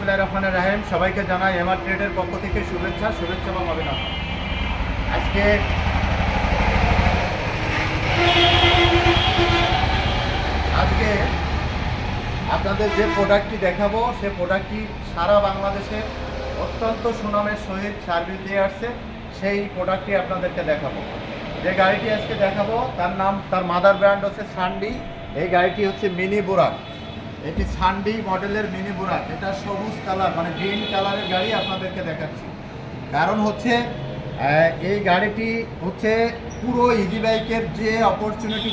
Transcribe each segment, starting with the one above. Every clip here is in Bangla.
বিসমিল্লাহির রহমানির রহিম। সবাইকে জানাই এমআর ট্রেডের পক্ষ থেকে শুভেচ্ছা এবং অভিনন্দন। আজকে আপনাদের যে প্রোডাক্টটি দেখাবো সে প্রোডাক্টটি সারা বাংলাদেশে অত্যন্ত সুনামের সহিত সার্ভিস দিয়ে আসছে। সেই প্রোডাক্টটি আপনাদেরকে দেখাবো। যে গাড়িটি আজকে দেখাবো তার মাদার ব্র্যান্ড হচ্ছে সান্ডি। এই গাড়িটি হচ্ছে মিনি বুরাক। এটি সান্ডি মডেলের মিনি বুরাক। এটা সবুজ কালার মানে গ্রিন কালারের গাড়ি আপনাদেরকে দেখাচ্ছি। কারণ হচ্ছে এই গাড়িটি হচ্ছে পুরো ইজি বাইকের যে অপরচুনিটি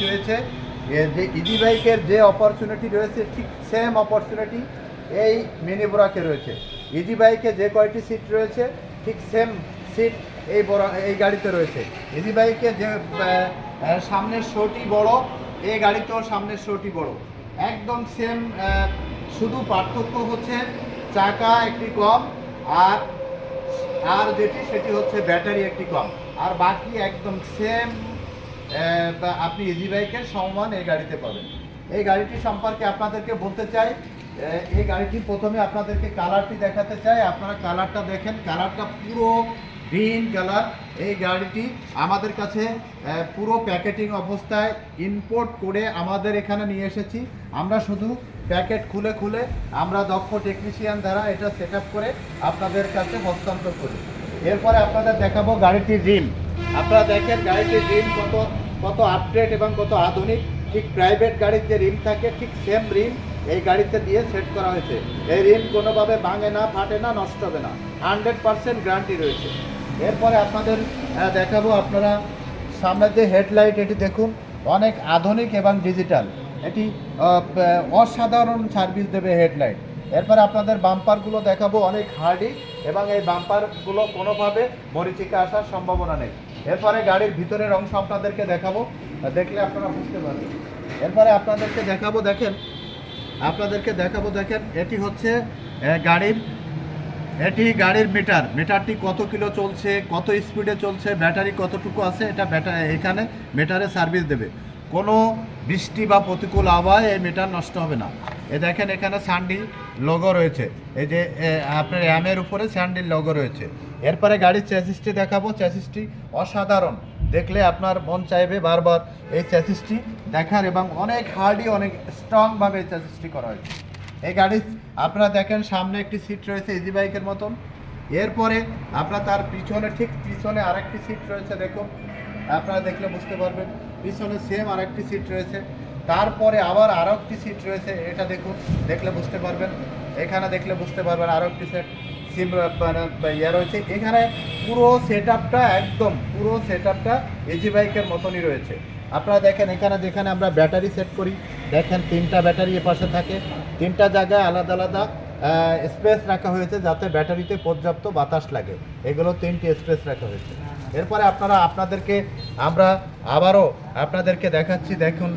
রয়েছে, ঠিক সেম অপরচুনিটি এই মিনি বুরাকে রয়েছে। ইজি বাইকে যে কয়টি সিট রয়েছে ঠিক সেম সিট এই গাড়িতে রয়েছে। ইজি বাইকে যে সামনের শোটি বড়, এই গাড়িতেও সামনের শোটি বড়, একদম সেম। শুধু পার্থক্য হচ্ছে চাকা একটি কম, আর সেটি হচ্ছে ব্যাটারি একটি কম, আর বাকি একদম সেম। আপনি ইজি বাইকের সমান এই গাড়িতে পাবেন। এই গাড়িটি সম্পর্কে আপনাদেরকে বলতে চাই, এই গাড়িটি প্রথমে আপনাদেরকে কালারটি দেখাতে চাই। আপনারা কালারটা দেখেন, কালারটা পুরো গ্রিন কালার। এই গাড়িটি আমাদের কাছে পুরো প্যাকেটিং অবস্থায় ইম্পোর্ট করে আমাদের এখানে নিয়ে এসেছি। আমরা শুধু প্যাকেট খুলে আমরা দক্ষ টেকনিশিয়ান দ্বারা এটা সেট আপ করে আপনাদের কাছে হস্তান্তর করি। এরপরে আপনাদের দেখাবো গাড়িটির রিম। আপনারা দেখেন গাড়িটির রিম কত আপডেট এবং কত আধুনিক। ঠিক প্রাইভেট গাড়ির যে রিম থাকে ঠিক সেম রিম এই গাড়িতে দিয়ে সেট করা হয়েছে। এই রিম কোনোভাবে ভাঙে না, ফাটে না, নষ্ট হবে না, 100% গ্যারান্টি রয়েছে। এরপরে আপনাদের দেখাবো, আপনারা সামনে যে হেডলাইট এটি দেখুন, অনেক আধুনিক এবং ডিজিটাল। এটি অসাধারণ সার্ভিস দেবে হেডলাইট। এরপরে আপনাদের বাম্পারগুলো দেখাবো, অনেক হার্ডি এবং এই বাম্পারগুলো কোনোভাবে মরিচিকা আসার সম্ভাবনা নেই। এরপরে গাড়ির ভিতরের অংশ আপনাদেরকে দেখাবো, দেখলে আপনারা বুঝতে পারবেন। এরপরে আপনাদেরকে দেখাবো, দেখেন এটি হচ্ছে গাড়ির মিটারটি কত কিলো চলছে, কত স্পিডে চলছে, ব্যাটারি কতটুকু আছে, এটা এখানে মিটারে সার্ভিস দেবে। কোনো বৃষ্টি বা প্রতিকূল আবহাওয়ায় এই মিটার নষ্ট হবে না। দেখেন এখানে সান্ডি লোগো রয়েছে, এই যে আপনার এর উপরে সান্ডির লোগো রয়েছে। এরপরে গাড়ির চ্যাসিসটি দেখাবো। চ্যাসিসটি অসাধারণ, দেখলে আপনার মন চাইবে বারবার এই চ্যাসিসটি দেখার, এবং অনেক হার্ডি, অনেক স্ট্রংভাবে এই চ্যাসিসটি করা হয়েছে। এই গাড়ি আপনারা দেখেন সামনে একটি সিট রয়েছে ইজি বাইকের মতন। এরপরে আপনার তার ঠিক পিছনে আরেকটি সিট রয়েছে, দেখুন আপনারা দেখলে বুঝতে পারবেন। পিছনে সেম আরেকটি সিট রয়েছে, তারপরে আবার আরও একটি সিট রয়েছে, এটা দেখুন, দেখলে বুঝতে পারবেন। এখানে দেখলে বুঝতে পারবেন আরও একটি সেট রয়েছে। এখানে পুরো সেট আপটা ইজি বাইকের মতনই রয়েছে। আপনারা দেখেন এখানে যেখানে আমরা ব্যাটারি সেট করি, দেখেন 3টা ব্যাটারি এপাশে থাকে, 3টা জায়গায় আলাদা আলাদা স্পেস রাখা হয়েছে যাতে ব্যাটারিতে পর্যাপ্ত বাতাস লাগে। এগুলো 3টি স্পেস রাখা হয়েছে। এরপরে আমরা আবারও আপনাদেরকে দেখাচ্ছি, দেখুন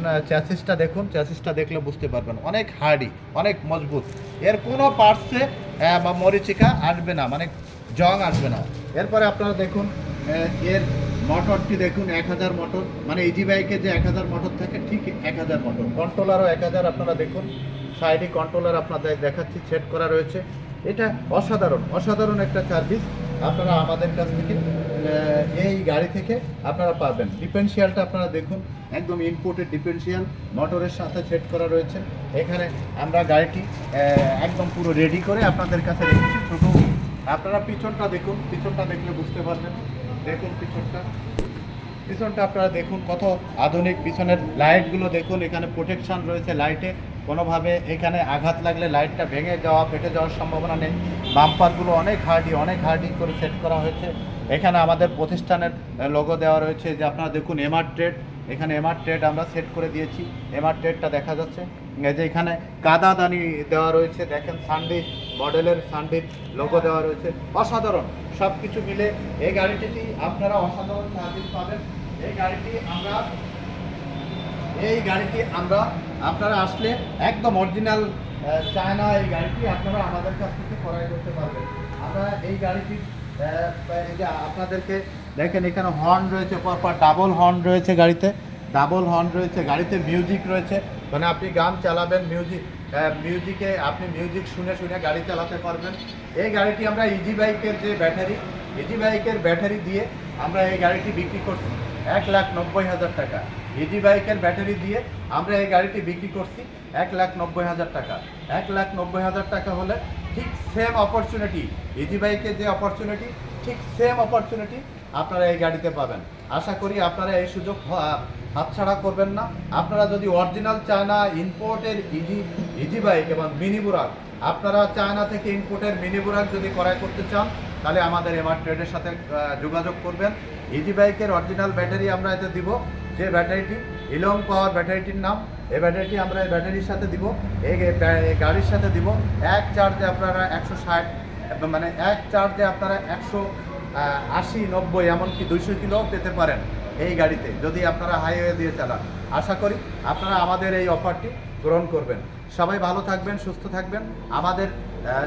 চ্যাসিসটা দেখলে বুঝতে পারবেন, অনেক হার্ডি, অনেক মজবুত। এর কোনো পার্টসে বা মরিচিকা আসবে না, মানে জং আসবে না। এরপরে আপনারা দেখুন এর মোটরটি দেখুন, 1000 মোটর, মানে ইজি বাইকে যে 1000 মোটর থাকে ঠিক 1000 মোটর। কন্ট্রোলারও 1000। আপনারা দেখুন সাইডে কন্ট্রোলার আপনাদের দেখাচ্ছি সেট করা রয়েছে। এটা অসাধারণ একটা সার্ভিস আপনারা আমাদের কাছ থেকে এই গাড়ি থেকে আপনারা পাবেন। ডিফারেন্সিয়ালটা আপনারা দেখুন, একদম ইনপুটেড ডিফারেন্সিয়াল মোটরের সাথে সেট করা রয়েছে। এখানে আমরা গাড়িটি একদম পুরো রেডি করে আপনাদের কাছে রেখেছি। শুধু আপনারা পিছনটা দেখুন, পিছনটা দেখলে বুঝতে পারবেন। দেখুন পিছনটা আপনারা দেখুন কত আধুনিক। পিছনের লাইটগুলো দেখুন, এখানে প্রোটেকশন রয়েছে লাইটে, কোনোভাবে এখানে আঘাত লাগলে লাইটটা ভেঙে যাওয়া, ফেটে যাওয়ার সম্ভাবনা নেই। বাম্পারগুলো অনেক হার্ডি করে সেট করা হয়েছে। এখানে আমাদের প্রতিষ্ঠানের লোগো দেওয়া রয়েছে, যে আপনারা দেখুন এমআর ট্রেড, এখানে এমআর ট্রেড আমরা সেট করে দিয়েছি। এমআর ট্রেডটা দেখা যাচ্ছে, যে এখানে কাদাদানি দেওয়া রয়েছে, দেখেন সান্ডি মডেলের সান্ডির লোগো দেওয়া রয়েছে। অসাধারণ সব কিছু মিলে এই গাড়িটি আপনারা অসাধারণ সার্ভিস পাবেন। এই গাড়িটি আমরা আপনারা আসলে একদম অরিজিনাল চায়না এই গাড়িটি আপনারা আমাদের কাছ থেকে ক্রয় করতে পারবেন। আমরা এই গাড়িটি এই যে আপনাদেরকে দেখেন এখানে হর্ন রয়েছে, পরপর ডাবল হর্ন রয়েছে গাড়িতে, গাড়িতে মিউজিক রয়েছে, মানে আপনি গান চালাবেন, মিউজিক মিউজিকে আপনি মিউজিক শুনে শুনে গাড়ি চালাতে পারবেন। এই গাড়িটি আমরা ইজি বাইকের যে ব্যাটারি, ইজি বাইকের ব্যাটারি দিয়ে আমরা এই গাড়িটি বিক্রি করছি 1,90,000 টাকা। ইজি বাইকের ব্যাটারি দিয়ে আমরা এই গাড়িটি বিক্রি করছি 1,90,000 টাকা। 1,90,000 টাকা হলে ঠিক সেম অপরচুনিটি, ইজি বাইকের যে অপরচুনিটি, ঠিক সেম অপরচুনিটি আপনারা এই গাড়িতে পাবেন। আশা করি আপনারা এই সুযোগ হাতছাড়া করবেন না। আপনারা যদি অরিজিনাল চায়না ইম্পোর্টের ইজি বাইক এবং মিনি বুরাক, আপনারা চায়না থেকে ইম্পোর্টের মিনি বুরাক যদি ক্রয় করতে চান, তাহলে আমাদের এমআর ট্রেডের সাথে যোগাযোগ করবেন। ইজি বাইকের অরিজিনাল ব্যাটারি আমরা এতে দিব, যে ব্যাটারিটি ইলং পাওয়ার ব্যাটারিটির নাম। এই ব্যাটারিটি আমরা এই ব্যাটারির সাথে দিব, এই গাড়ির সাথে দিব। এক চার্জে আপনারা 160, মানে এক চার্জে আপনারা 180, 90, এমনকি 200 কিলো পেতে পারেন এই গাড়িতে, যদি আপনারা হাইওয়ে দিয়ে চালান। আশা করি আপনারা আমাদের এই অফারটি গ্রহণ করবেন। সবাই ভালো থাকবেন, সুস্থ থাকবেন। আমাদের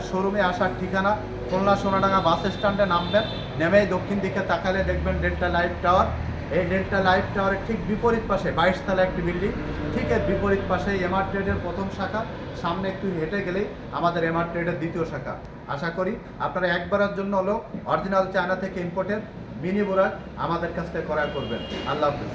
শোরুমে আসার ঠিকানা খুলনা সোনাডাঙ্গা বাস স্ট্যান্ডে নামবেন, নেমেই দক্ষিণ দিকে তাকালে দেখবেন ডেল্টা লাইফ টাওয়ার। এই ডেল্টা লাইফ টাওয়ারের ঠিক বিপরীত পাশে 22 তলা একটি বিল্ডিং, ঠিক এর বিপরীত পাশে এমআর ট্রেডের প্রথম শাখা। সামনে একটু হেঁটে গেলেই আমাদের এমআর ট্রেডের দ্বিতীয় শাখা। আশা করি আপনারা একবারের জন্য হলেও অরিজিনাল চায়না থেকে ইম্পোর্টের মিনি বুরাক আমাদের কাছ থেকে ক্রয় করবেন। আল্লাহ হাফিজ।